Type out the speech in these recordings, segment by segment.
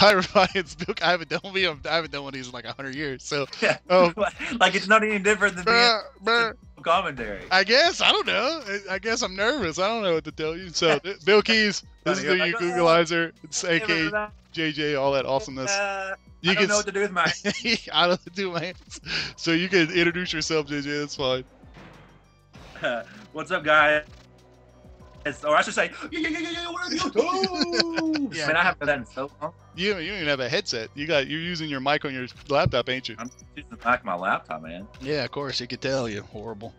Hi everybody, it's Bill. I haven't done one of these in like 100 years. So, Yeah. um, Like it's not any different than being bruh, bruh, commentary. I guess I don't know. I guess I'm nervous. I don't know what to tell you. So, Billkeyz, this is You're the like, Googleizer. It's Hey, AK JJ, all that awesomeness. I You don't know what to do with my. I don't do my hands. So you can introduce yourself, JJ. That's fine. What's up, guys? Or I should say, yeah, what are you? Yeah. Man, I haven't done that in so long. You don't even have a headset. You're using your mic on your laptop, ain't you? I'm using the back of my laptop, man. Yeah, of course. You could tell you horrible.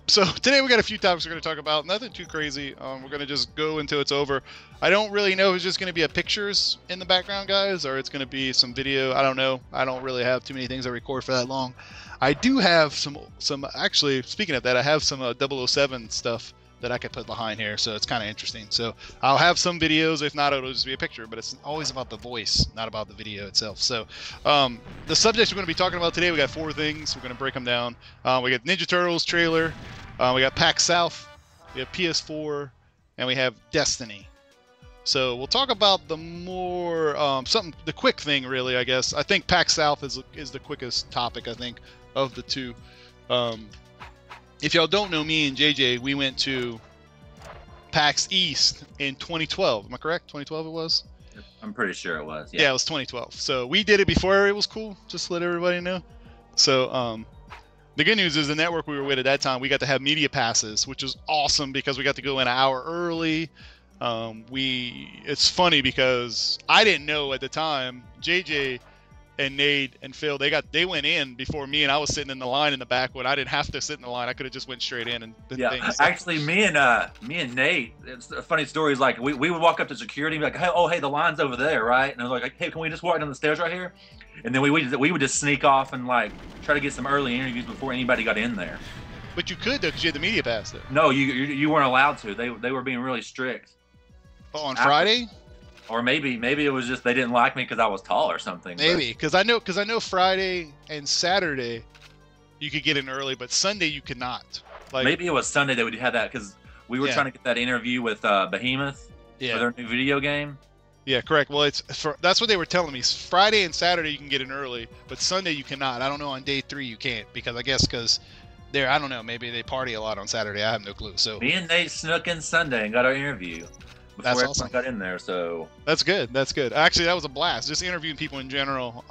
So today we got a few topics we're going to talk about. Nothing too crazy. We're going to just go until it's over. I don't really know if it's just going to be a pictures in the background, guys, or it's going to be some video. I don't know. I don't really have too many things I record for that long. I do have some actually, speaking of that, I have some 007 stuff that I could put behind here, so it's kind of interesting. So I'll have some videos. If not, it'll just be a picture, but it's always about the voice, not about the video itself. So the subjects we're going to be talking about today, we got 4 things. We're going to break them down. We got Ninja Turtles trailer, we got PAX South, we have PS4, and we have Destiny. So we'll talk about the more the quick thing, really. I guess I think PAX South is the quickest topic, I think, of the two. If y'all don't know, me and JJ, we went to PAX East in 2012. Am I correct? 2012 it was? I'm pretty sure it was. Yeah, it was 2012. So we did it before it was cool, just to let everybody know. So the good news is the network we were with at that time, we got to have media passes, which was awesome because we got to go in an hour early. It's funny because I didn't know at the time, JJ and Nate and Phil, they went in before me, and I was sitting in the line in the back when I didn't have to sit in the line. I could have just went straight in and yeah. things. Actually, me and Nate, it's a funny story. Is like we would walk up to security and be like, hey, the line's over there, right? And I was like, hey, can we just walk down the stairs right here? And then we would just sneak off and like try to get some early interviews before anybody got in there. But you could though, because you had the media pass there. No, you weren't allowed to. They were being really strict. Oh, on Friday? Or maybe it was just they didn't like me because I was tall or something. Maybe because I know Friday and Saturday you could get in early, but Sunday you could not. Like, maybe it was Sunday that we had that because we were trying to get that interview with Behemoth for their new video game. Yeah, correct. Well, that's what they were telling me. Friday and Saturday you can get in early, but Sunday you cannot. I don't know on day 3 you can't because I guess I don't know, maybe they party a lot on Saturday. I have no clue. So me and Nate snuck in Sunday and got our interview. Before that's awesome. Got in there, so that's good. Actually, that was a blast. Just interviewing people in general.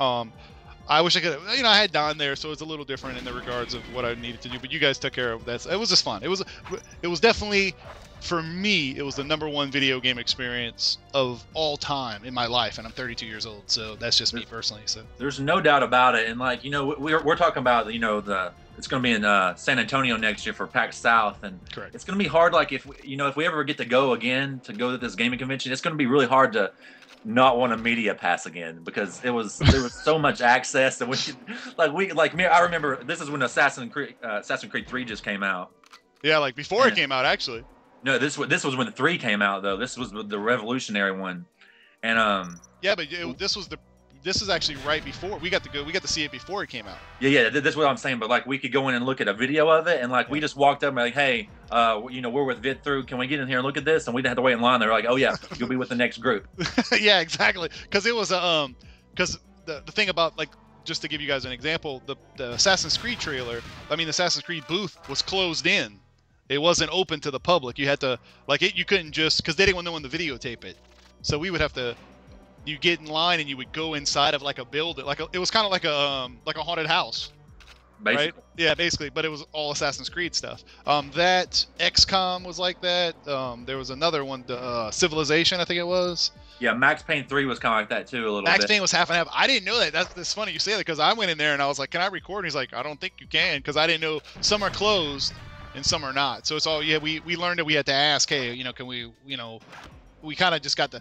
I wish I could. I had Don there, so it's a little different in the regards of what I needed to do. But you guys took care of that. It was just fun. It was definitely, for me, it was the #1 video game experience of all time in my life, and I'm 32 years old. So that's just me personally. So there's no doubt about it. And like we're talking about it's going to be in San Antonio next year for PAX South, and correct. It's going to be hard. Like if we ever get to go again to this gaming convention, it's going to be really hard to not want a media pass again because there was so much access that I remember this is when Assassin's Creed 3 just came out. Yeah, like before it came out actually. No, this was when the 3 came out though. This was the revolutionary one, and yeah, but this is actually right before we got to see it before it came out. Yeah, that's what I'm saying. But like, we could go in and look at a video of it, and like, we just walked up and like, hey, we're with VidThru. Can we get in here and look at this? And we didn't have to wait in line. They were like, oh yeah, you'll be with the next group. Yeah, exactly. Because it was because the thing about, like, just to give you guys an example, the Assassin's Creed trailer, the Assassin's Creed booth was closed in. It wasn't open to the public. You had to you couldn't just, because they didn't want no one to videotape it. So we would have to. You get in line and you would go inside of like a building, it was kind of like a haunted house, basically. Right? Yeah, basically. But it was all Assassin's Creed stuff. That XCOM was like that. There was another one, Civilization, I think it was. Yeah, Max Payne 3 was kind of like that too, a little bit. Max Payne was half and half. I didn't know that. That's funny you say that because I went in there and I was like, "Can I record?" And he's like, "I don't think you can," because I didn't know some are closed and some are not. So it's all we learned that we had to ask, hey, can we we kind of just got the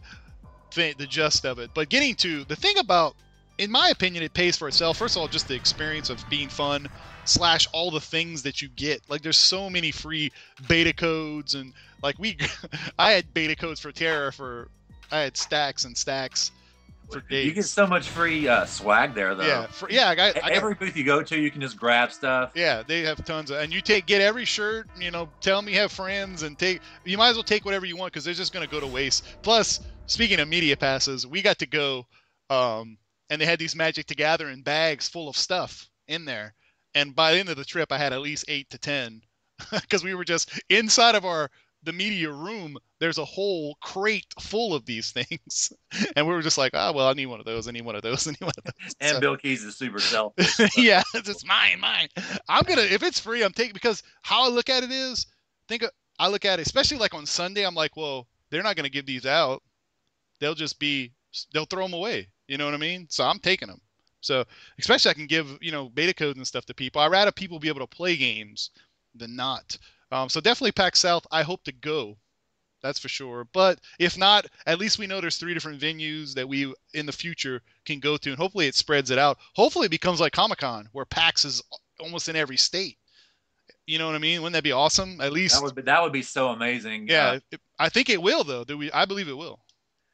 gist of it. But getting to the thing about, in my opinion, it pays for itself. First of all, just the experience of being fun / all the things that you get. Like, there's so many free beta codes, and like I had beta codes for Terra I had stacks and stacks for days. You get so much free swag there, though. Yeah, I got every booth you go to, you can just grab stuff. Yeah, they have tons of, and you get every shirt. Tell them you have friends, and you might as well take whatever you want because they're just gonna go to waste. Plus, speaking of media passes, we got to go And they had these Magic the Gathering bags full of stuff in there. And by the end of the trip, I had at least 8 to 10 because we were just inside of the media room. There's a whole crate full of these things, and we were just like, oh well, I need one of those. I need one of those. I need one of those. And So, Billkeyz is super selfish. yeah, it's just mine. I'm gonna if it's free, I'm taking because how I look at it is, I look at it especially like on Sunday. I'm like, well, they're not gonna give these out. They'll throw them away. You know what I mean? So I'm taking them. So especially I can give beta codes and stuff to people. I'd rather people be able to play games than not. So definitely PAX South. I hope to go. That's for sure. But if not, at least we know there's 3 different venues that we in the future can go to, and hopefully it spreads it out. Hopefully it becomes like Comic-Con, where PAX is almost in every state. You know what I mean? Wouldn't that be awesome? At least that would be so amazing. Yeah, I think it will though. I believe it will.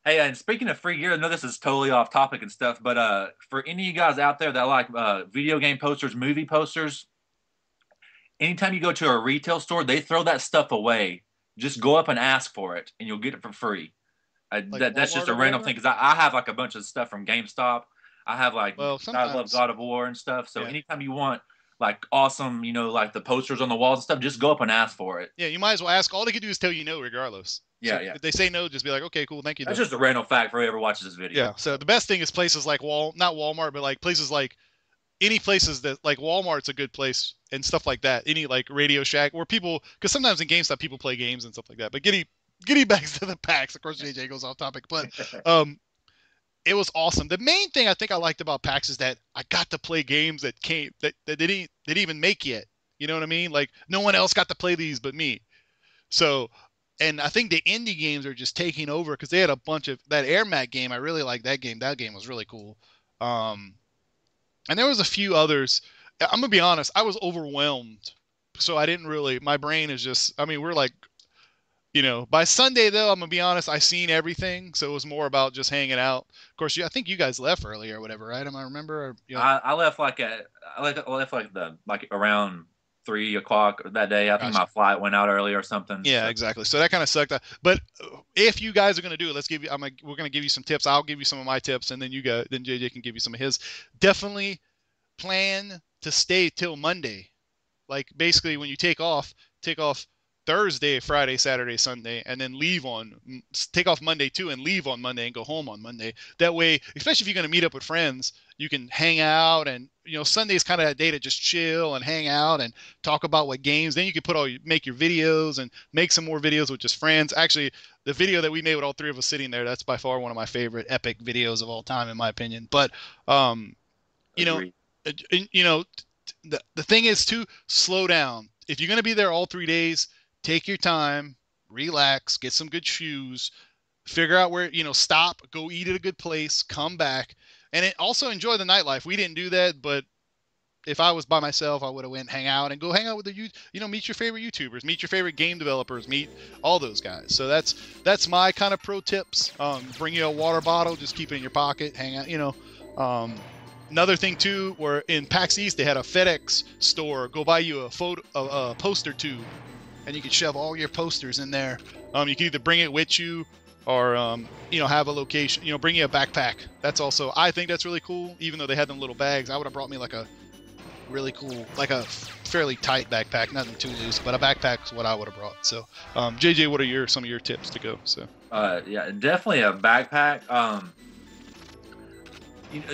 Hey, and speaking of free gear, I know this is totally off topic and stuff, but for any of you guys out there that like video game posters, movie posters, anytime you go to a retail store, they throw that stuff away. Just go up and ask for it, and you'll get it for free. That's just a random thing, because I have like a bunch of stuff from GameStop. I have like I love God of War and stuff. So anytime you want like awesome, like the posters on the walls and stuff, just go up and ask for it. Yeah, you might as well ask. All they can do is tell you no, regardless. Yeah, so if they say no, just be like, okay, cool, thank you. That's just a random fact for whoever watches this video. Yeah. So the best thing is places like not Walmart, but like places like any places that like Walmart's a good place and stuff like that. Any like Radio Shack where people, because sometimes in GameStop people play games and stuff like that. But getting back to the PAX, of course, JJ goes off topic, but it was awesome. The main thing I think I liked about PAX is that I got to play games that they didn't even make yet. You know what I mean? Like no one else got to play these but me. So, and I think the indie games are just taking over because they had a bunch of that Air Mac game. I really liked that game. That game was really cool. And there was a few others. I'm gonna be honest, I was overwhelmed, so I didn't really. My brain is just. I mean, we're like, by Sunday though, I'm gonna be honest, I seen everything, so it was more about just hanging out. Of course, I think you guys left early or whatever, right? Am I remember? Or, I left like around 3 o'clock that day. I think my flight went out early or something. Yeah, exactly. So that kind of sucked. But if you guys are gonna do it, we're gonna give you some tips. I'll give you some of my tips, and then then JJ can give you some of his. Definitely plan to stay till Monday. Like basically, when you take off Thursday, Friday, Saturday, Sunday, and then take off Monday too, and leave on Monday and go home on Monday. That way, especially if you're gonna meet up with friends, you can hang out, and Sunday's kind of that day to just chill and hang out and talk about what games. Then you can make your videos and make some more videos with just friends. Actually, the video that we made with all 3 of us sitting there, that's by far one of my favorite epic videos of all time, in my opinion. But the thing is to slow down. If you're gonna be there all 3 days, take your time, relax, get some good shoes, figure out where, stop, go eat at a good place, come back, and also enjoy the nightlife. We didn't do that, but if I was by myself, I would have went hang out with meet your favorite YouTubers, meet your favorite game developers, meet all those guys. So that's my kind of pro tips. Bring you a water bottle, just keep it in your pocket, hang out, Another thing too, where in PAX East they had a FedEx store. Go buy you a poster tube, and you can shove all your posters in there. You can either bring it with you, or have a location. Bring you a backpack. I think that's really cool. Even though they had them little bags, I would have brought me like a really cool, like a fairly tight backpack, nothing too loose, but a backpack's what I would have brought. So, JJ, what are some of your tips to go? So, yeah, definitely a backpack.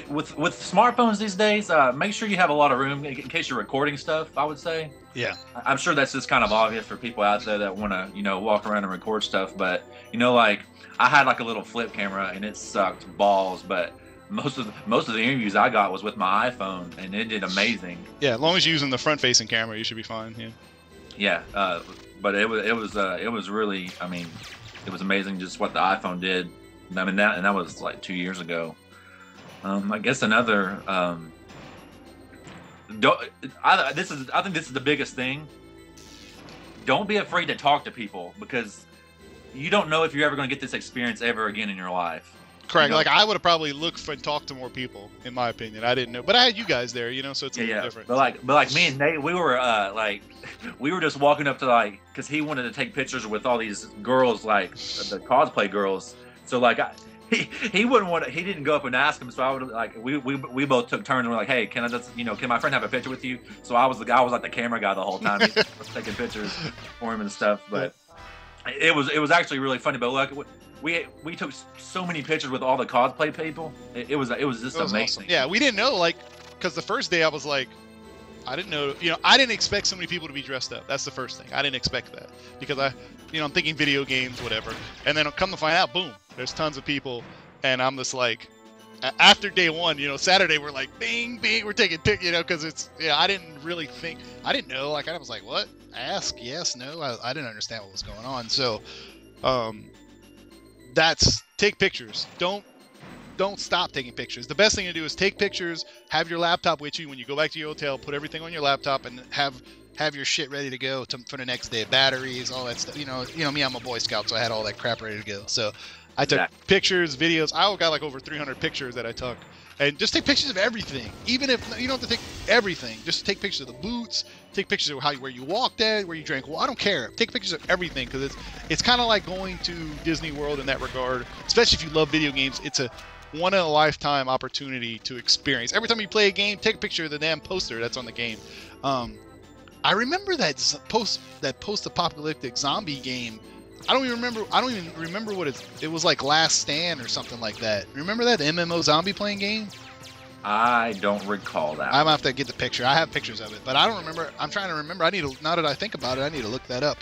With smartphones these days, make sure you have a lot of room in case you're recording stuff, I would say. Yeah. I'm sure that's just kind of obvious for people out there that want to, walk around and record stuff. But, like I had like a little flip camera and it sucked balls. But most of the interviews I got was with my iPhone and it did amazing. Yeah, as long as you're using the front-facing camera, you should be fine. Yeah. Yeah. But it was really, it was amazing just what the iPhone did. That was like 2 years ago. I guess another. I think this is the biggest thing. Don't be afraid to talk to people, because you don't know if you're ever going to get this experience ever again in your life. Correct. Like I would have probably looked and talked to more people, in my opinion. I didn't know, but I had you guys there, so it's a little different. But like me and Nate, we were just walking up to because he wanted to take pictures with all these girls, like the cosplay girls. So he wouldn't want to, he didn't go up and ask him, so I would like we both took turns and we're like, hey, can I just can my friend have a picture with you? So I was like the camera guy the whole time. He was taking pictures for him and stuff. But it was actually really funny. But look, we took so many pictures with all the cosplay people. It was just amazing. Awesome. Yeah, we didn't know, like, because the first day I was like, I didn't know, I didn't expect so many people to be dressed up. That's the first thing. I didn't expect that because I'm thinking video games, whatever. And then come to find out, boom, there's tons of people. And I'm just like, after day one, Saturday, we're like, bing, bing, we're taking pictures, because it's, I didn't really think, I didn't know. Like, I was like, what? Ask, yes, no. I didn't understand what was going on. So, take pictures. Don't stop taking pictures. The best thing to do is take pictures, have your laptop with you when you go back to your hotel, put everything on your laptop, and have your shit ready to go for the next day. Batteries, all that stuff. Me, I'm a Boy Scout, so I had all that crap ready to go. So I took pictures, videos. I got like over 300 pictures that I took. And just take pictures of everything. Even if you don't have to take everything, just take pictures of the boots, take pictures of where you walked at, where you drank. Well, I don't care. Take pictures of everything because it's kind of like going to Disney World in that regard. Especially if you love video games, it's a one-in-a-lifetime opportunity to experience. Every time you play a game, take a picture of the damn poster that's on the game. I remember that post-apocalyptic zombie game. I don't even remember what it was like. Last Stand or something like that. Remember that, the MMO zombie playing game? I don't recall that. I'm gonna have to get the picture. I have pictures of it, but I don't remember. I'm trying to remember. Now that I think about it, I need to look that up.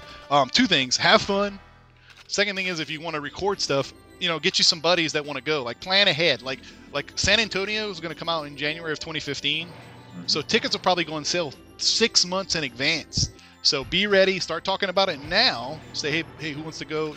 Two things: have fun. Second thing is, if you want to record stuff, get you some buddies that want to go. Like, plan ahead. Like San Antonio is going to come out in January of 2015, so tickets will probably go on sale 6 months in advance. So be ready. Start talking about it now. Say, hey, who wants to go?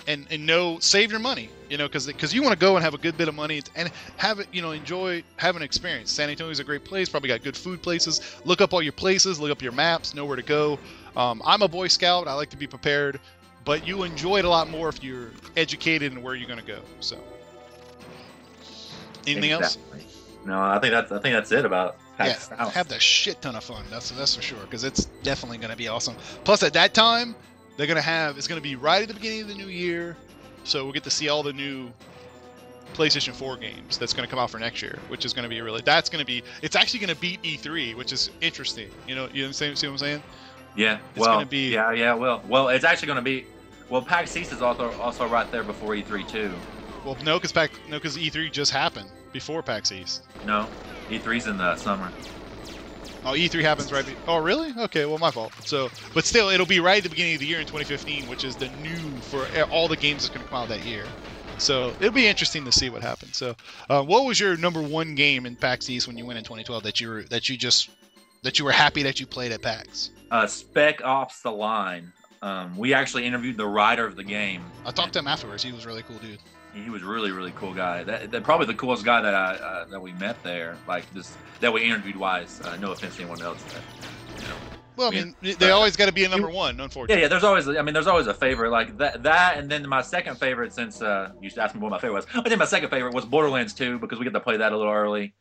And save your money. Because you want to go and have a good bit of money and have it. Enjoy, have an experience. San Antonio is a great place. Probably got good food places. Look up all your places. Look up your maps. Know where to go. I'm a Boy Scout. I like to be prepared. But you enjoy it a lot more if you're educated in where you're going to go. So, anything else? No, I think that's it about PAX South. Have the shit ton of fun. That's for sure, because it's definitely going to be awesome. Plus, at that time, it's going to be right at the beginning of the new year, so we'll get to see all the new PlayStation 4 games that's going to come out for next year, which is going to be it's actually going to beat E3, which is interesting. See what I'm saying? Yeah, it's going to be. Yeah. Well, it's actually going to be. Well, PAX East is also right there before E3 too. Well, no, because E3 just happened before PAX East. No, E3's in the summer. Oh, E3 happens right. Oh, really? Okay, well, my fault. So, but still, it'll be right at the beginning of the year in 2015, which is the new for all the games that's going to come out that year. So it'll be interesting to see what happens. So, what was your number one game in PAX East when you went in 2012 that you were happy that you played at PAX? Spec Ops: The Line. We actually interviewed the writer of the game. I talked to him afterwards. He was a really cool dude. He was really, really cool guy. That probably the coolest guy that we met there. Like this, that we interviewed wise. No offense to anyone else. Well, they always got to be a number one, unfortunately. Yeah. There's always a favorite like that, and then my second favorite, since you asked me what my favorite was. I think my second favorite was Borderlands 2 because we get to play that a little early.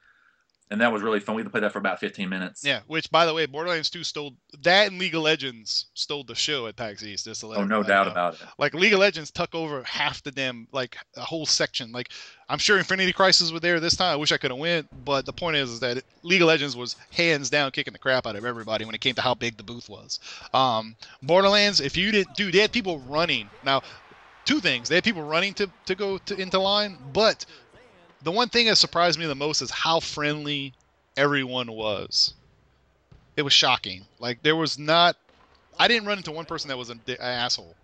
And that was really fun. We had to play that for about 15 minutes. Yeah, which, by the way, Borderlands 2 stole that, and League of Legends stole the show at PAX East. Just to let no doubt about it. Like, League of Legends took over half the damn, like, a whole section. Like, I'm sure Infinity Crisis was there this time. I wish I could have went, but the point is that League of Legends was hands down kicking the crap out of everybody when it came to how big the booth was. Borderlands, if you didn't, dude, they had people running. Now, two things. They had people running to go into line, but the one thing that surprised me the most is how friendly everyone was. It was shocking. Like, there was not... I didn't run into one person that was an asshole.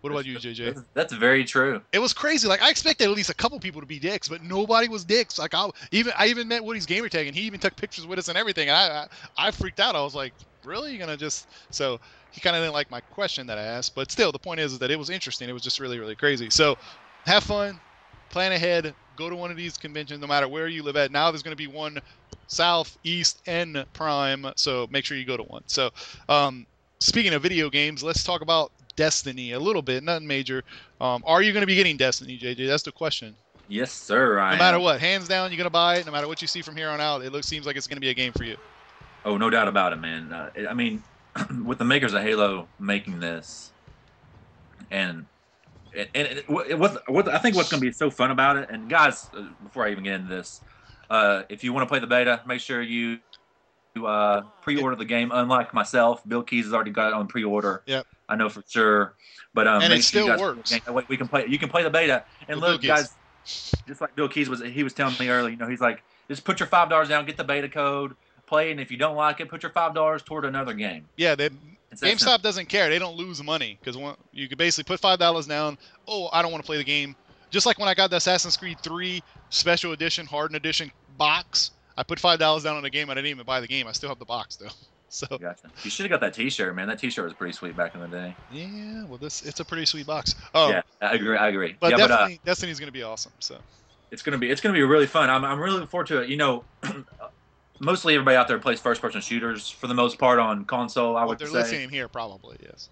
What about you, JJ? That's very true. It was crazy. Like, I expected at least a couple people to be dicks, but nobody was dicks. Like, I even met Woody's gamertag, and he even took pictures with us and everything. And I freaked out. I was like, really? You're going to just... So, he kind of didn't like my question that I asked. But still, the point is that it was interesting. It was just really, really crazy. So, have fun. Plan ahead. Go to one of these conventions, no matter where you live at. Now there's going to be one South, East, and Prime, so make sure you go to one. So, speaking of video games, let's talk about Destiny a little bit, nothing major. Are you going to be getting Destiny, JJ? That's the question. Yes, sir. No matter what, hands down, you're going to buy it. No matter what you see from here on out, seems like it's going to be a game for you. Oh, no doubt about it, man. With the makers of Halo making this, and what I think what's going to be so fun about it, and guys, before I even get into this, if you want to play the beta, make sure you pre-order the game. Unlike myself, Billkeyz has already got it on pre-order. Yep. I know for sure. But and make it sure still you guys works. we can play. You can play the beta. And look, Billkeyz. guys, just like Billkeyz was telling me earlier. You know, he's like, just put your $5 down, get the beta code, play, and if you don't like it, put your $5 toward another game. Yeah, GameStop doesn't care. They don't lose money because you could basically put $5 down. Oh, I don't want to play the game. Just like when I got the Assassin's Creed 3 Special Edition, Hardened Edition box, I put $5 down on the game. I didn't even buy the game. I still have the box though. So gotcha. You should have got that T-shirt, man. That T-shirt was pretty sweet back in the day. Yeah, well, it's a pretty sweet box. Oh, yeah, I agree. But yeah, definitely, Destiny's gonna be awesome. So it's gonna be really fun. I'm really looking forward to it. You know, mostly everybody out there plays first-person shooters for the most part on console. I would say. They're listening here, probably yes.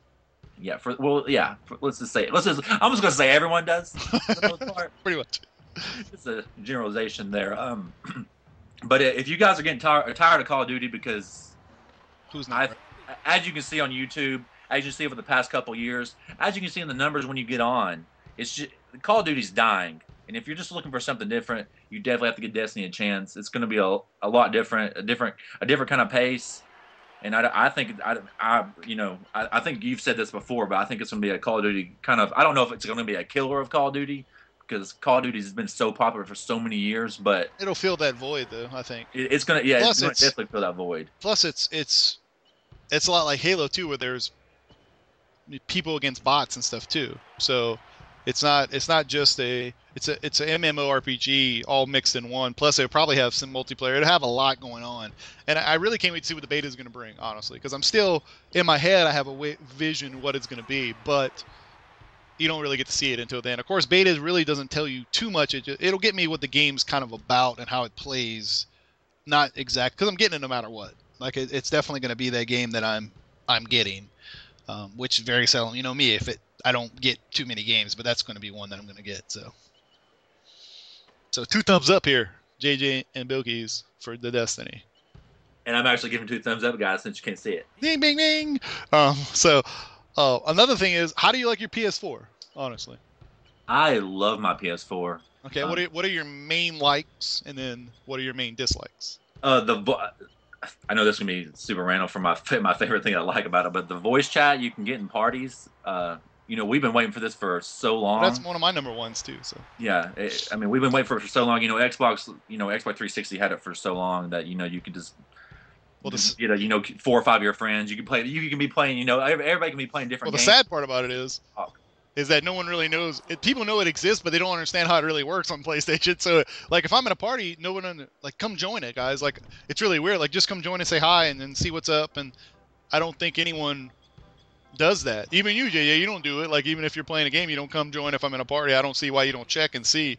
Yeah. Let's just say. I'm just gonna say everyone does for the most part. Pretty much. It's a generalization there. But if you guys are getting tired of Call of Duty because who's not? As you can see on YouTube, as you see over the past couple years, as you can see in the numbers when you get on, it's just Call of Duty's dying. And if you're just looking for something different, you definitely have to give Destiny a chance. It's going to be a lot different, a different kind of pace. And I think you've said this before, but I think it's going to be a Call of Duty kind of. I don't know if it's going to be a killer of Call of Duty because Call of Duty has been so popular for so many years, but it'll fill that void, though. I think it's going to. Yeah, it's going to definitely fill that void. Plus, it's a lot like Halo 2, where there's people against bots and stuff too. So it's not just it's an MMORPG all mixed in one. Plus, it'll probably have some multiplayer. It'll have a lot going on, and I really can't wait to see what the beta is going to bring. Honestly, because I'm still in my head, I have a vision what it's going to be, but you don't really get to see it until then. Of course, beta really doesn't tell you too much. It'll get me what the game's kind of about and how it plays. Not exact, because I'm getting it no matter what. Like it's definitely going to be that game that I'm getting, which is very seldom. You know me, I don't get too many games, but that's going to be one that I'm going to get. So 2 thumbs up here, JJ and Billkeyz for the Destiny. And I'm actually giving 2 thumbs up, guys, since you can't see it. Ding, ding, ding. Another thing is, how do you like your PS4? Honestly, I love my PS4. Okay, what are your main likes, and then what are your main dislikes? I know this is gonna be super random for my favorite thing I like about it, but the voice chat you can get in parties. We've been waiting for this for so long. Well, that's one of my number ones too. So yeah, we've been waiting for it for so long. Xbox 360 had it for so long that you could just. Well, 4 or 5 of your friends, you can play. You can be playing. Everybody can be playing different. Well, the games. sad part about it is that no one really knows. People know it exists, but they don't understand how it really works on PlayStation. So, like, if I'm in a party, no one come join it, guys. Like, it's really weird. Like, just come join and say hi, and then see what's up. And I don't think anyone does that. Even you, JJ, you don't do it. Like, even if you're playing a game, you don't come join if I'm in a party. I don't see why you don't check and see.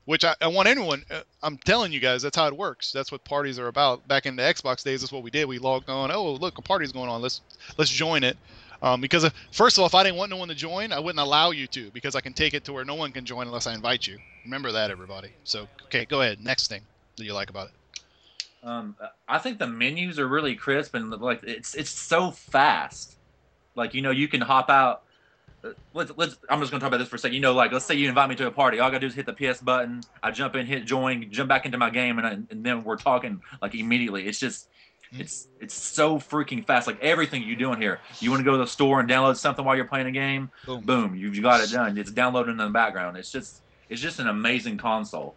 Which I want anyone. I'm telling you guys, that's how it works. That's what parties are about. Back in the Xbox days, that's what we did. We logged on. Oh, look, a party's going on. Let's join it. Because first of all, if I didn't want no one to join, I wouldn't allow you to, because I can take it to where no one can join unless I invite you. Remember that, everybody. So, okay, go ahead. Next thing that you like about it. I think the menus are really crisp, and like it's so fast. Like you can hop out. I'm just gonna talk about this for a second. Let's say you invite me to a party. All I gotta do is hit the PS button. I jump in, hit join, jump back into my game, and then we're talking like immediately. It's just, it's so freaking fast. Like everything you do in here. You want to go to the store and download something while you're playing a game? Boom, you've got it done. It's downloading in the background. It's just an amazing console.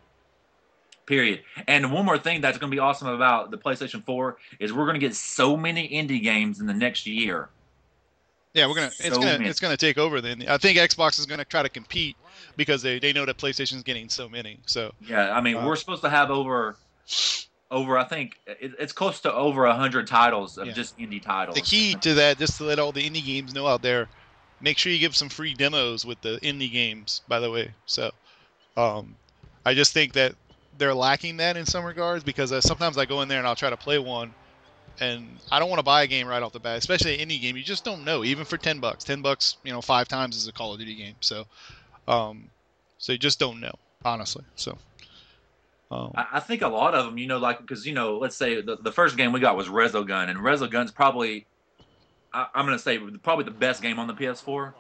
Period. And one more thing that's gonna be awesome about the PlayStation 4 is we're gonna get so many indie games in the next year. Yeah, it's gonna take over then. I think Xbox is gonna try to compete because they know that PlayStation's getting so many. So yeah, we're supposed to have over I think it's close to over 100 titles of just indie titles. The key to that, just to let all the indie games know out there, make sure you give some free demos with the indie games. By the way, so I just think that they're lacking that in some regards, because sometimes I go in there and I'll try to play one. And I don't want to buy a game right off the bat, especially an indie game. You just don't know, even for $10. $10, 5 times is a Call of Duty game. So, so you just don't know, honestly. So, I think a lot of them, because let's say the first game we got was Resogun, and Resogun's probably, I'm gonna say probably the best game on the PS4.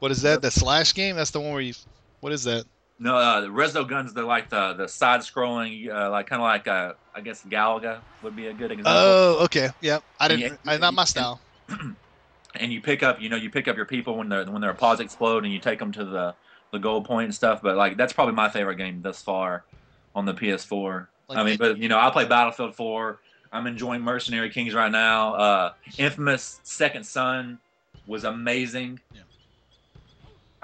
What is that? The Slash game? That's the one where you. What is that? No, the Resto Guns. They're like the side-scrolling, like kind of like I guess Galaga would be a good example. Oh, okay, yeah. And Not my style. And you pick up your people when their pods explode, and you take them to the goal point and stuff. But like that's probably my favorite game thus far on the PS4. Like, I mean, but I play Battlefield 4. I'm enjoying Mercenary Kings right now. Infamous Second Son was amazing. Yeah.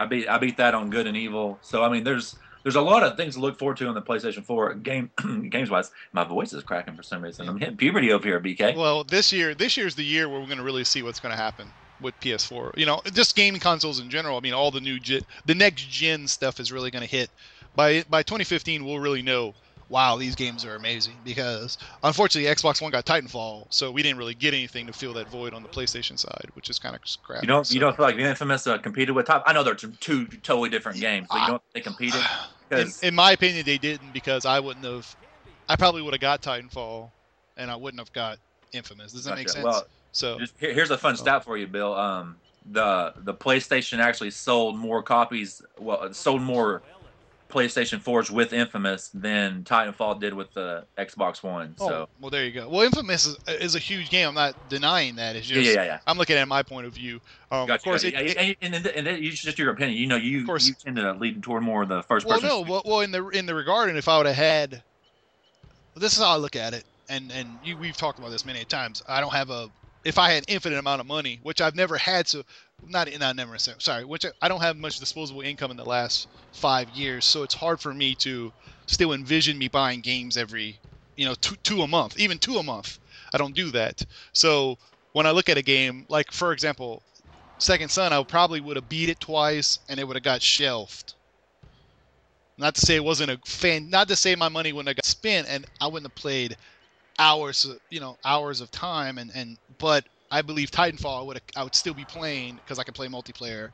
I beat that on Good and Evil. So I mean, there's a lot of things to look forward to on the PlayStation 4 games wise. My voice is cracking for some reason. I'm hitting puberty over here, BK. Well, this year's the year where we're going to really see what's going to happen with PS4. Just gaming consoles in general. I mean, all the next gen stuff is really going to hit. By 2015, we'll really know. Wow, these games are amazing, because unfortunately Xbox One got Titanfall, so we didn't really get anything to fill that void on the PlayStation side, which is kind of crap. You don't feel like the Infamous competed with Top? I know they're two totally different games, but you don't think they competed? In my opinion, they didn't, because I probably would have got Titanfall, and I wouldn't have got Infamous. Does that make sense? Well, so here's a fun stat for you, Bill. The PlayStation actually sold more copies. Well, it sold more PlayStation 4s with Infamous than Titanfall did with the Xbox One. So well, there you go. Well, Infamous is a huge game. I'm not denying that. It's just yeah. I'm looking at my point of view. Of course, and it's just your opinion. You tend to lead toward more of the first person. Well, in the regard, and if I would have had, this is how I look at it, and we've talked about this many times. If I had infinite amount of money, which I've never had, which I don't have much disposable income in the last 5 years, so it's hard for me to still envision me buying games every, two a month, even 2 a month. I don't do that. So when I look at a game, like for example, Second Son, I probably would have beat it twice and it would have got shelved. Not to say it wasn't not to say my money wouldn't have got spent and I wouldn't have played hours of time, but I believe Titanfall I would still be playing because I could play multiplayer,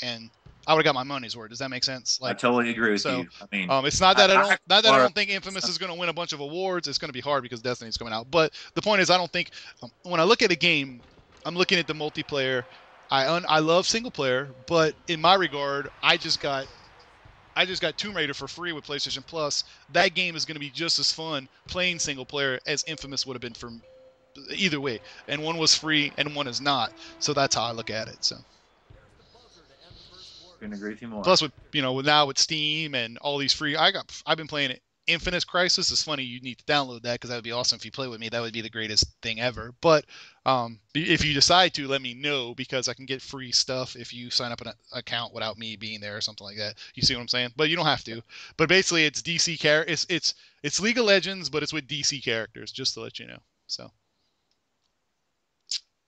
and I would have got my money's worth. Does that make sense? I totally agree with you. I mean, it's not that I don't think Infamous is going to win a bunch of awards. It's going to be hard because Destiny's coming out. But the point is, I don't think when I look at a game, I'm looking at the multiplayer. I love single player, but in my regard, I just got Tomb Raider for free with PlayStation Plus. That game is going to be just as fun playing single player as Infamous would have been for either way. And one was free and one is not. So that's how I look at it. So couldn't agree with you more. Plus, now with Steam and all these free, I've been playing it. Infinite Crisis. It's funny you need to download that because that would be awesome if you play with me. That would be the greatest thing ever. But if you decide to, let me know because I can get free stuff if you sign up an account without me being there or something like that. You see what I'm saying? But you don't have to. But basically, it's DC it's League of Legends, but it's with DC characters. Just to let you know. So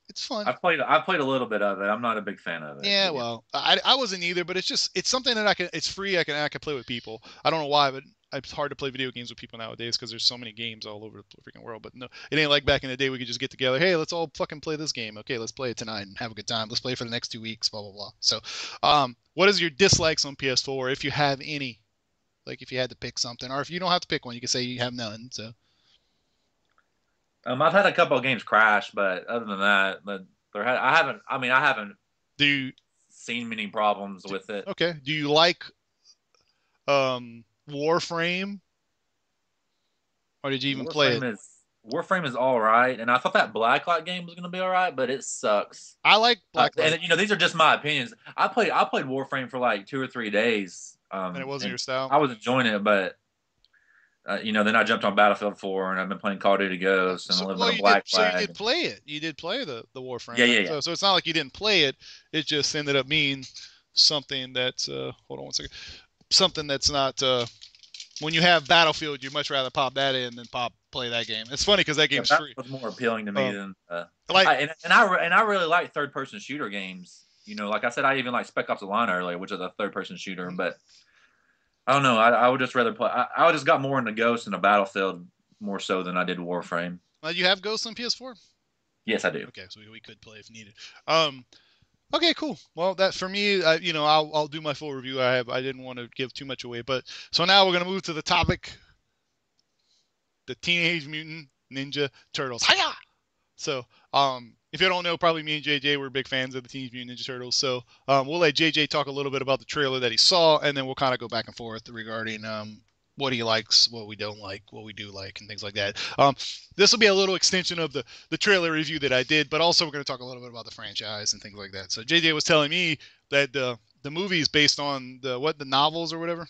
it's fun. I played a little bit of it. I'm not a big fan of it. Yeah, well, I wasn't either. But it's something that it's free. I can play with people. I don't know why, but it's hard to play video games with people nowadays because there's so many games all over the freaking world. But no, it ain't like back in the day we could just get together. Hey, let's all fucking play this game. Okay, let's play it tonight and have a good time. Let's play for the next 2 weeks, blah, blah, blah. So what is your dislikes on PS4, if you have any? Like if you had to pick something. Or if you don't have to pick one, you can say you have none. So I've had a couple of games crash, but other than that, I haven't seen many problems with it. Okay. Do you like Warframe, or did you even play it? Warframe is all right, and I thought that Blacklight game was going to be all right, but it sucks. I like Blacklight. And these are just my opinions. I played Warframe for like 2 or 3 days. And it wasn't your style. I was enjoying it, but then I jumped on Battlefield 4, and I've been playing Call of Duty Ghosts and a little bit of Black Flag. So you did play it. You did play the Warframe. Yeah. So it's not like you didn't play it. It just ended up being something that's hold on one second. Something that's not when you have Battlefield, you'd much rather pop that in than play that game. It's funny because that game's free. That was more appealing to me than I really like third-person shooter games. Like I said, I even like Spec Ops: The Line earlier, which is a third-person shooter. But I don't know. I would just rather play. I just got more into Ghost and a Battlefield more so than I did Warframe. You have Ghost on PS4? Yes, I do. Okay, so we could play if needed. Okay, cool. Well, that for me, I'll do my full review. I didn't want to give too much away, but so now we're gonna move to the topic: the Teenage Mutant Ninja Turtles. Hiya! So If you don't know, probably me and JJ were big fans of the Teenage Mutant Ninja Turtles. So we'll let JJ talk a little bit about the trailer that he saw, and then we'll kind of go back and forth regarding what he likes, what we don't like, what we do like, and things like that. This will be a little extension of the trailer review that I did, but also we're going to talk a little bit about the franchise and things like that. So JJ was telling me that the movie is based on the novels or whatever.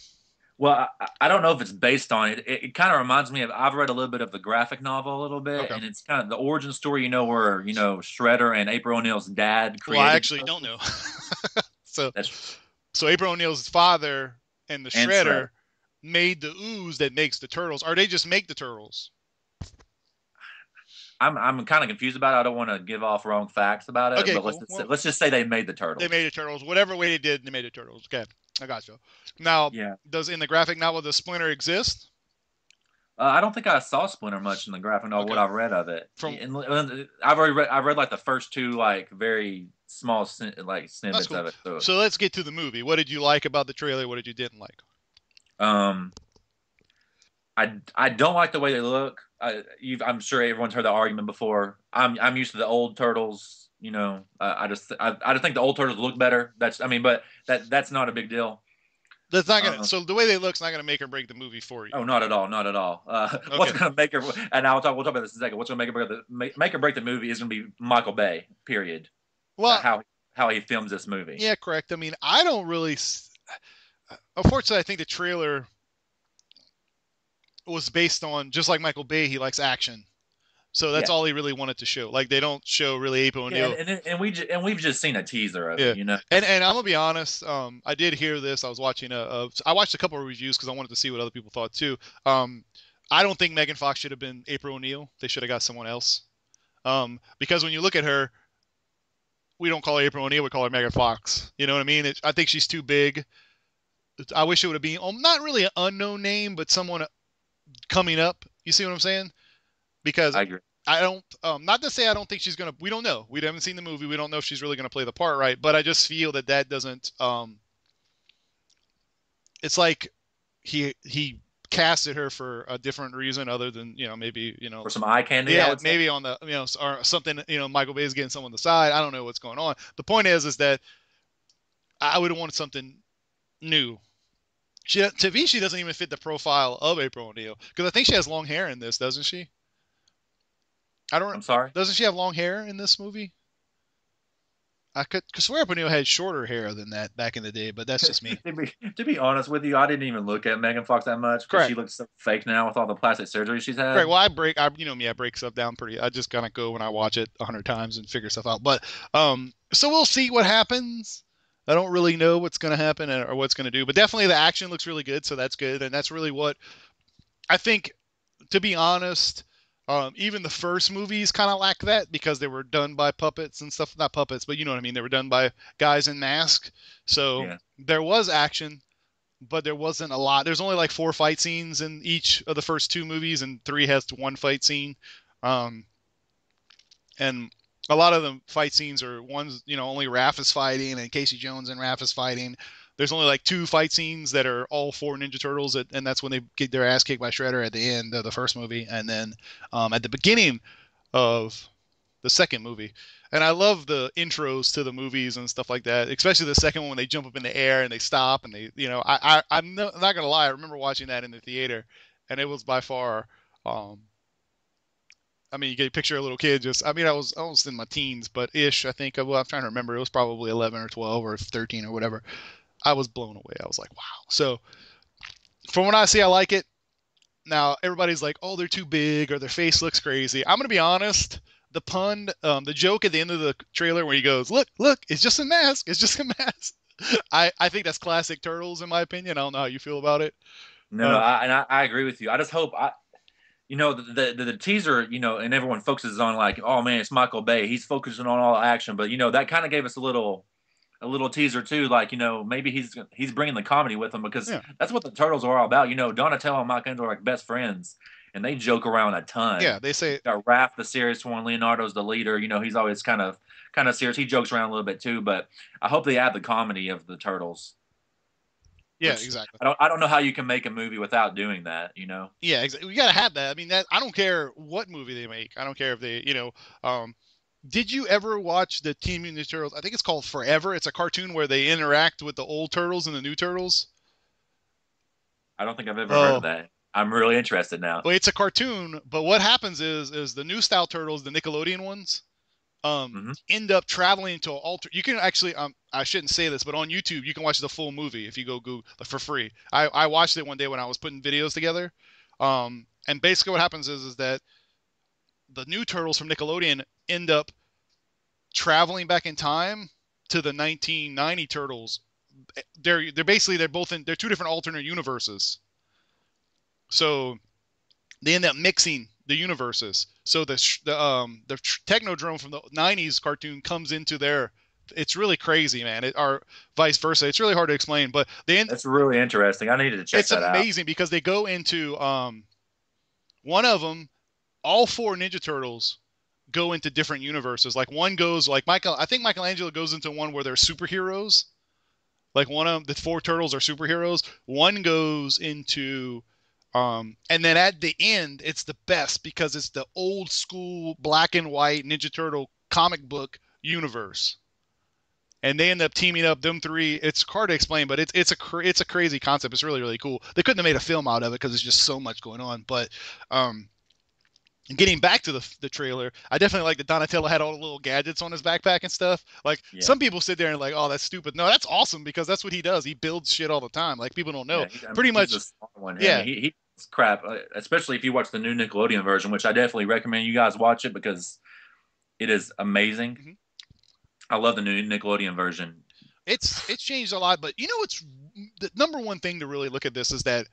Well, I don't know if it's based on it. It kind of reminds me of, I've read a little bit of the graphic novel a little bit, Okay. and it's kind of the origin story, where, Shredder and April O'Neil's dad Well, I created. actually don't know. so That's so April O'Neil's father and the and Shredder Shredder. made the ooze that makes the turtles, or they just make the turtles. I'm kind of confused about it. I don't want to give off wrong facts about it, Okay, but cool. Well, let's just say they made the turtles. they made the turtles. Whatever way they did, they made the turtles. Okay, I got you. Now, Yeah. does in the graphic novel the Splinter exist? I don't think I saw Splinter much in the graphic novel. Okay. What I've read of it, From I've read like the first two like very small snippets cool. of it. So let's get to the movie. What did you like about the trailer? What did you didn't like? I don't like the way they look. I'm sure everyone's heard the argument before. I'm used to the old turtles. I just think the old turtles look better. But that's not a big deal. That's not gonna. So the way they look's not gonna make or break the movie for you. Oh, not at all, not at all. Okay. What's gonna make her? And we'll talk about this in a second. What's gonna make or break the movie is gonna be Michael Bay. Period. Well, how he films this movie. Yeah, correct. I mean, I don't really. Unfortunately, I think the trailer was based on, just like Michael Bay, he likes action. So that's all he really wanted to show. Like, they don't show really April O'Neil. And we've just seen a teaser of it, And I'm gonna be honest. I did hear this. I was watching I watched a couple of reviews because I wanted to see what other people thought too. I don't think Megan Fox should have been April O'Neil. They should have got someone else. Because when you look at her, we don't call her April O'Neil. We call her Megan Fox. You know what I mean? I think she's too big. I wish it would have been not really an unknown name, but someone coming up. You see what I'm saying? Because I agree. I don't, not to say I don't think she's going to, we don't know. We haven't seen the movie. We don't know if she's really going to play the part right. But I just feel that doesn't, it's like he casted her for a different reason other than, maybe, for some eye candy. Yeah, maybe on the, or something, Michael Bay's getting someone on the side. I don't know what's going on. The point is that I would have wanted something new. To me, she doesn't even fit the profile of April O'Neil because I think she has long hair in this, doesn't she? I'm sorry. Doesn't she have long hair in this movie? I could swear O'Neil had shorter hair than that back in the day, but that's just me. to be honest with you, I didn't even look at Megan Fox that much because she looks so fake now with all the plastic surgery she's had. Right. Well, I break stuff down pretty. I just kind of go when I watch it 100 times and figure stuff out. But so we'll see what happens. I don't really know what's going to happen or what's going to do, but definitely the action looks really good, so that's good, and that's really what I think. To be honest. Even the first movies kind of lack that because they were done by puppets and stuff. Not puppets, but you know what I mean. They were done by guys in masks. So there was action, but there wasn't a lot. There's only like 4 fight scenes in each of the first 2 movies, and 3 has 1 fight scene. And a lot of the fight scenes are ones, only Raph is fighting and Casey Jones and Raph is fighting. There's only like 2 fight scenes that are all 4 Ninja Turtles, and that's when they get their ass kicked by Shredder at the end of the first movie, and then at the beginning of the second movie. And I love the intros to the movies and stuff like that, especially the second one when they jump up in the air and they stop and they, I'm not gonna lie, I remember watching that in the theater, and it was by far. You get a picture of a little kid. I was in my teens, but ish. I think. Well, I'm trying to remember. It was probably 11 or 12 or 13 or whatever. I was blown away. I was like, wow. So from what I see, I like it. Now, everybody's like, oh, they're too big or their face looks crazy. I'm going to be honest. The pun, the joke at the end of the trailer where he goes, look, it's just a mask. It's just a mask. I think that's classic Turtles, in my opinion. I don't know how you feel about it. No, I agree with you. I just hope the teaser, and everyone focuses on like, oh man, it's Michael Bay. He's focusing on all the action. But, that kind of gave us a little teaser too, like, maybe he's bringing the comedy with him because that's what the Turtles are all about. Donatello and Michelangelo are like best friends, and they joke around a ton. Yeah, they say Raph, the serious one, Leonardo's the leader. He's always kind of serious. He jokes around a little bit too, but I hope they add the comedy of the Turtles. Yeah, exactly. I don't know how you can make a movie without doing that. Yeah, exactly. You gotta have that. I mean, I don't care what movie they make. I don't care if they, Did you ever watch the Teen Mutant Ninja Turtles? I think it's called Forever. It's a cartoon where they interact with the old turtles and the new turtles. I don't think I've ever heard of Oh, that. I'm really interested now. well, it's a cartoon, but what happens is the new style turtles, the Nickelodeon ones, Hmm. end up traveling to alter. You can actually, I shouldn't say this, but on YouTube you can watch the full movie if you go Google for free. I watched it one day when I was putting videos together, and basically what happens is that the new turtles from Nickelodeon end up traveling back in time to the 1990 turtles. They're basically they're two different alternate universes. So they end up mixing the universes. So the Technodrome from the '90s cartoon comes into their. It's really crazy, man. Or vice versa. It's really hard to explain, but That's really interesting. I needed to check it's that out. amazing because they go into one of them. All four Ninja Turtles go into different universes. Like one goes like Michael. I think Michelangelo goes into one where they're superheroes. Like one of the four turtles are superheroes. One goes into and then at the end, it's the best because it's the old school black and white Ninja Turtle comic book universe. And they end up teaming up them three. It's hard to explain, but it's a crazy concept. It's really really cool. They couldn't have made a film out of it because there's just so much going on. But um, getting back to the trailer, I definitely like that Donatello had all the little gadgets on his backpack and stuff. Like Yeah, some people sit there and like, oh, that's stupid. No, that's awesome because that's what he does. He builds shit all the time. Like people don't know. yeah. I mean, Pretty he's a much, smart one. I yeah. mean, he's crap. Especially if you watch the new Nickelodeon version, which I definitely recommend you guys watch it because it is amazing. Mhm. I love the new Nickelodeon version. It's changed a lot, but you know what's the number one thing to really look at this is that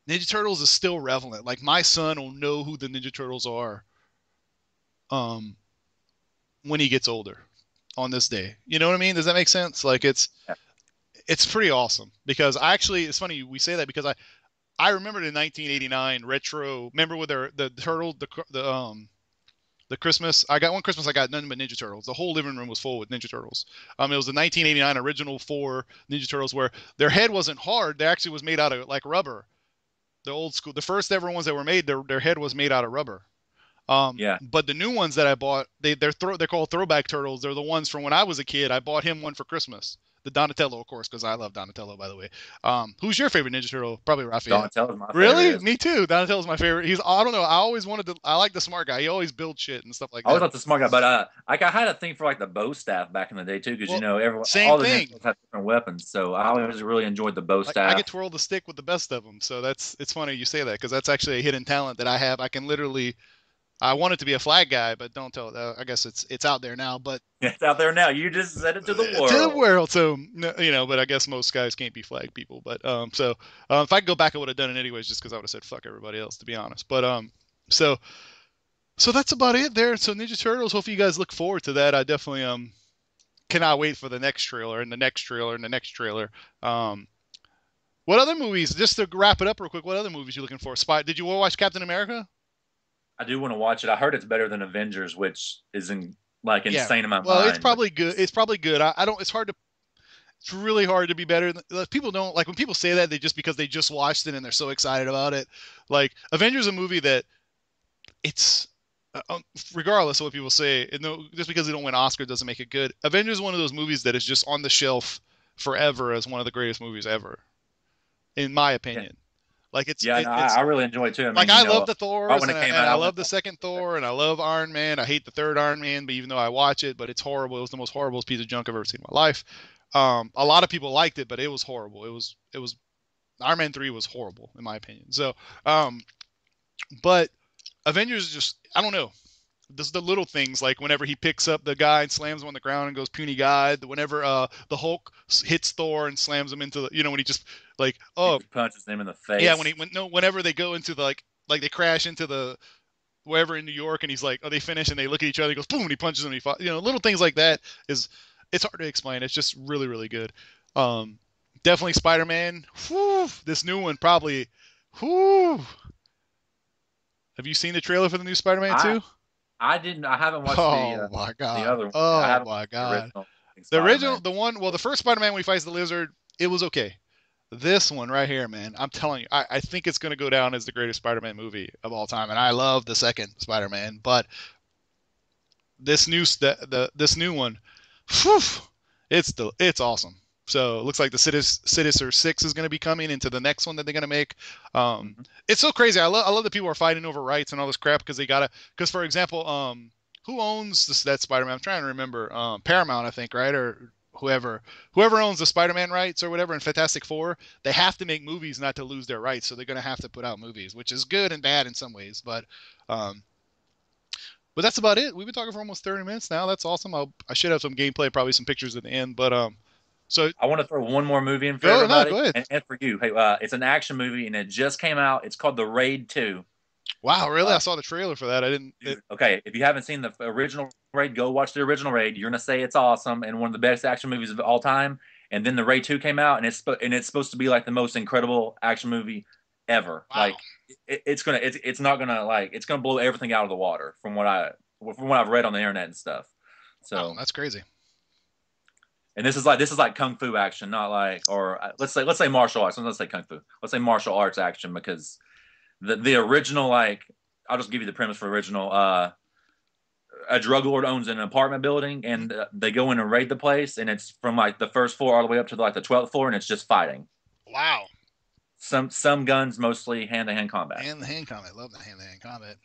Ninja Turtles is still relevant. Like my son will know who the Ninja Turtles are um when he gets older on this day. You know what I mean? Does that make sense? Like Yeah. it's pretty awesome because I actually it's funny we say that because I remember the 1989 retro. Remember with the turtle the Christmas I got one Christmas I got nothing but Ninja Turtles. The whole living room was full with Ninja Turtles. It was the 1989 original four Ninja Turtles where their head wasn't hard. They actually was made out of like rubber. The old school, the first ever ones that were made, their head was made out of rubber. Yeah. But the new ones that I bought, they're called throwback turtles. They're the ones from when I was a kid. I bought him one for Christmas. The Donatello, of course, because I love Donatello, by the way. Who's your favorite Ninja Turtle? Probably Raphael. Donatello's my Really? favorite. Me too. Donatello's my favorite. I don't know. I always wanted to. I like the smart guy. He always builds shit and stuff like I always that. thought the smart guy, but like I had a thing for like the bow staff back in the day too, because Well, everyone same all the thing. Ninjas have different weapons, so I always really enjoyed the bow Like I get staff. twirl the stick with the best of them. So it's funny you say that because that's actually a hidden talent that I have. I can literally. I wanted to be a flag guy, but don't tell. I guess it's out there now. But It's out there now. You just said it to the to the world. world. So but I guess most guys can't be flag people. But if I could go back, I would have done it anyways, just because I would have said fuck everybody else, to be honest. But so so that's about it there. So Ninja Turtles. Hopefully you guys look forward to that. I definitely cannot wait for the next trailer and the next trailer and the next trailer. Um, what other movies? Just to wrap it up real quick. What other movies you looking for? Spy? Did you watch Captain America? I do want to watch it. I heard it's better than Avengers, which is like Yeah. insane in my Well, it's mind. But probably good. It's probably good. I don't. It's hard to. It's really hard to be better. People don't like when people say that they just because they just watched it and they're so excited about it. Like Avengers, is a movie that it's regardless of what people say. No, just because they don't win Oscar doesn't make it good. Avengers is one of those movies that is just on the shelf forever as one of the greatest movies ever, in my yeah, opinion. Like yeah, no, I it's really enjoy it too. I like mean, I love the right Thors when and it came I out, I love went. the second Thor and I love Iron Man. I hate the third Iron Man, but even though I watch it, but it's horrible. It was the most horrible piece of junk I've ever seen in my life. A lot of people liked it, but it was horrible. It was Iron Man 3 was horrible in my opinion. So, but Avengers is just I don't know. Just the little things like whenever he picks up the guy and slams him on the ground and goes puny guy. Whenever the Hulk hits Thor and slams him into the when he just like He oh punches him in the yeah face. whenever they go into the like they crash into the wherever in New York and he's like oh they finish and they look at each other he goes boom and he punches him and little things like that is it's hard to explain. It's just really really good. Um, definitely Spider-Man. Whew, this new one probably. Whew. Have you seen the trailer for the new Spider-Man I 2? I didn't. I haven't watched Oh my the god. other one. I Oh haven't my watched the god. original The original, Spider-Man. the one, well, the first Spider-Man when he fights the lizard, it was okay. This one right here, man, I'm telling you, I think it's going to go down as the greatest Spider-Man movie of all time. And I love the second Spider-Man, but this new this new one, whew, it's awesome. So it looks like the Sinister Six is going to be coming into the next one that they're going to make. Mhm. It's so crazy. I love that people are fighting over rights and all this crap because they gotta. Because for example, who owns that Spider-Man? I'm trying to remember. Paramount, I think, right, or whoever owns the Spider-Man rights or whatever in Fantastic Four, they have to make movies not to lose their rights. So they're going to have to put out movies, which is good and bad in some ways. Um, but that's about it. We've been talking for almost 30 minutes now. That's awesome. I should have some gameplay, probably some pictures at the end. So I want to throw one more movie in for go no, everybody go ahead. and for you. Hey, it's an action movie and it just came out. It's called The Raid 2. Wow, really? I Uh, saw the trailer for that. I didn't. okay, if you haven't seen the original Raid, go watch the original Raid. You're gonna say it's awesome and one of the best action movies of all time. And then the Raid 2 came out, and it's supposed to be like the most incredible action movie ever. Wow. Like it's not gonna like it's gonna blow everything out of the water from what I've read on the internet and stuff. Wow, So that's crazy. and this is like kung fu action, not like or let's say martial arts. Let's say kung fu. Let's say martial arts action because the original like I'll just give you the premise for original. A drug lord owns an apartment building, and they go in and raid the place, and it's from like the first floor all the way up to like the 12th floor, and it's just fighting. Wow. Some guns, mostly hand-to-hand combat, And the hand combat. Love the hand combat.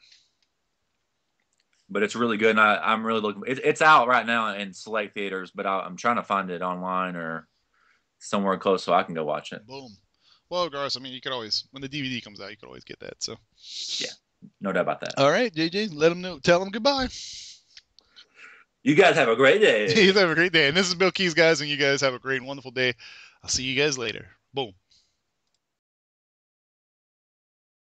but it's really good. And I'm really looking. It's out right now in select theaters, but I'm trying to find it online or somewhere close so I can go watch it. Boom. Well, regardless, I mean, you could always, when the DVD comes out, you could always get that. So. Yeah, no doubt about that. All right, JJ, let them know. Tell them goodbye. You guys have a great day. You have a great day. And this is Billkeyz, guys, and you guys have a great, wonderful day. I'll see you guys later. Boom.